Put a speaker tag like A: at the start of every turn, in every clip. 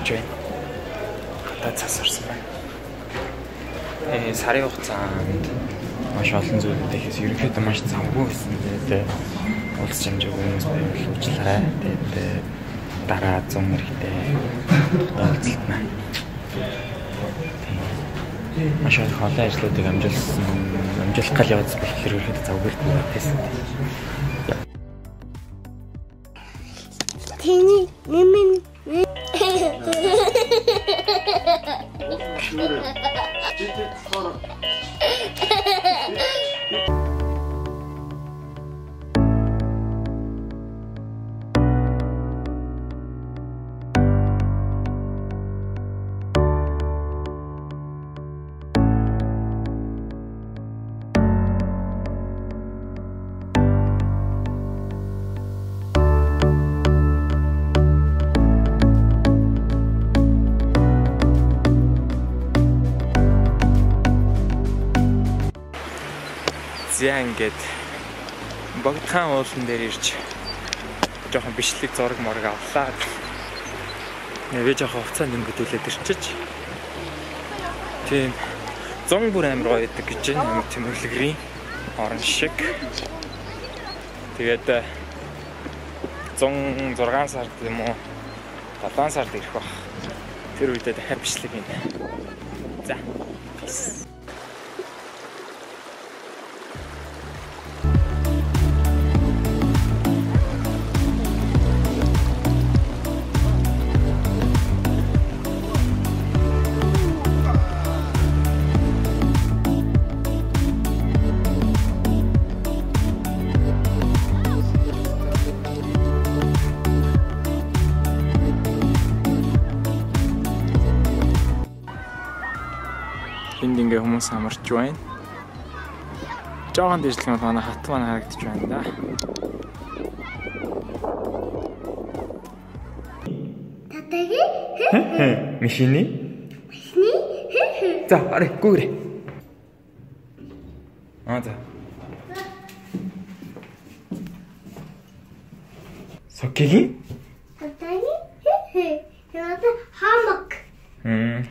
A: явж байна. Хатаа цас орсон байна. Сарын хугацаанд маш олон зүйлүүд ихээс ерөнхийдөө маш завгүй байсан. Тэгээд улс хэмжээний хүмүүс баярлуулчлаа. Тэгээд дараа 100 мөрөгтэй тогтоолцолт маань. Маш их олон ажлуудыг амжуулах гал явуулсан болохоор ерөнхийдөө завгүй байсан.
B: Тэний нэмэн
A: зя ингээд Богдхан уулан дээр ирж жоохон бичлэг зураг морог авлаа. Нэрээ жоохон хуцаанд өнгөдүүлээд ирчиж. Тийм 100 бүр амир гоё байдаг гэж байна. Амир тэмэглэгрийн орон шиг. Тэгээд 106 сард юм уу 7 сард ирэх бах. Тэр үедээ дахиад бичлэг ийн. За. Peace. Энд ингээ хүмүүс амарч байна. Жохон дэжлэх бол манай хат маань харагдаж байна да.
B: Татаги?
A: Мишини? За, аре, гүрэ. За. Сокиги?
B: Татаги? Яда хамак.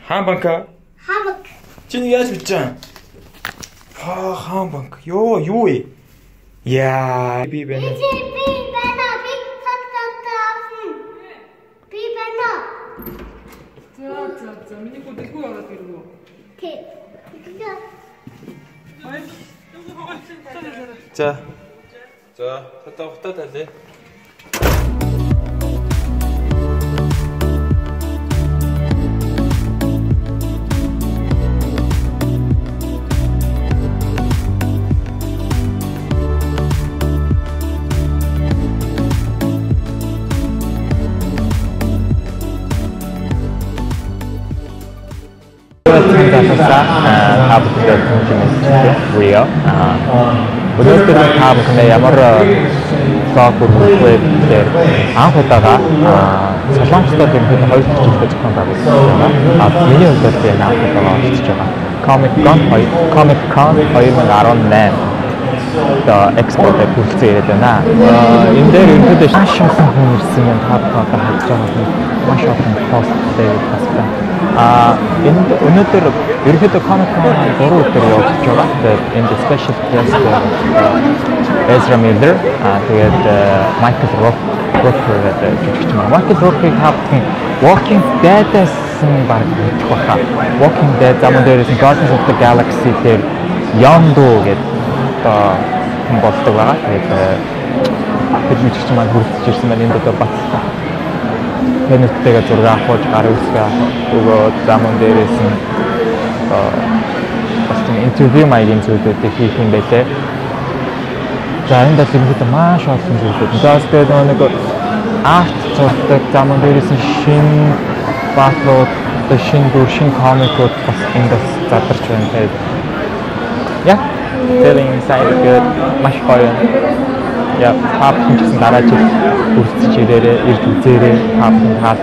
A: Хамбанка.
B: Хамак.
A: Чиний яаж бичсэн? Хамбанк. Юу ээ? Яа, би байна.
B: Би байна. Би тагтаасан. Би байна.
C: За, миний гүдэлгүй ороод ирвүү.
B: Тэг.
A: За. Татаа ухтаа талээ. Rio. Өнөөдөр та бүхэн ямар блог бүртгүүлээд анх удаага Солонгост ерөнхийдөө 2 дахь жилдээ зохион байгуулсан байна. Миний хувьд би анх удаага очиж байгаа. Comic Con 2018 экспорт хүрэлцэн ирээд байна. Энэ дээр ерөнхийдөө маш олон хүн ирсэн юм та бүхэн харж байгаа маш олон пост бас байна. Энд өнөөдөр ерөнхийдөө Comic Con 3 өдөр явагдаж байгаа. Тэгээд энд special guest Ezra Miller, тэгээд Michael Rooker гэдэг жүжигч маань. Michael Rooker-ыг хавтан Walking Dead-ээс баг мэдэх баха. Walking Dead замун дээрээс Guardians of the Galaxy дээр Yondu гэдэг хүн болдог байгаа. Тэгээд тэр жүжигч маань хүрэлцэж ирсэн байна. Энд одоо батлаа. Тэнэттэйгээ зураг авах, гар үсгээ өгөө замун дээрээс нь бас интервью маягийн зүйлүүдийг хийх юм байлээ. За энэ дээл ерөнхийдөө маш олон зүйлүүд. Тэгээд нэг арт зурдаг замун дээрээс нь шинэ баатрууд, шинэ дүр, шинэ комикууд бас энд бас задарч байна. Тэгээд яа, feeling inside good, маш гоё. Яа, хап хийсэн дараа жил үргэлж ирээрээ, ирж үзээрээ хап.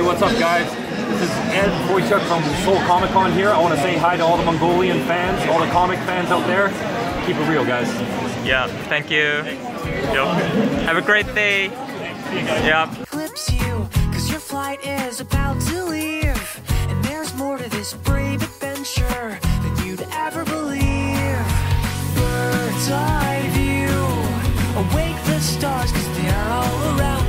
D: what's up, guys? This is Ed Wojciech from Seoul Comic Con here. I want to say hi to all the Mongolian fans, all the comic fans out there. Keep it real, guys.
A: Yeah, thank you. Yep. Have a great day. Yeah.
E: Eclipse you, cause your flight is about to leave. And there's more to this brave adventure than you'd ever believe. Bird's eye view, awake the stars, cause they're all around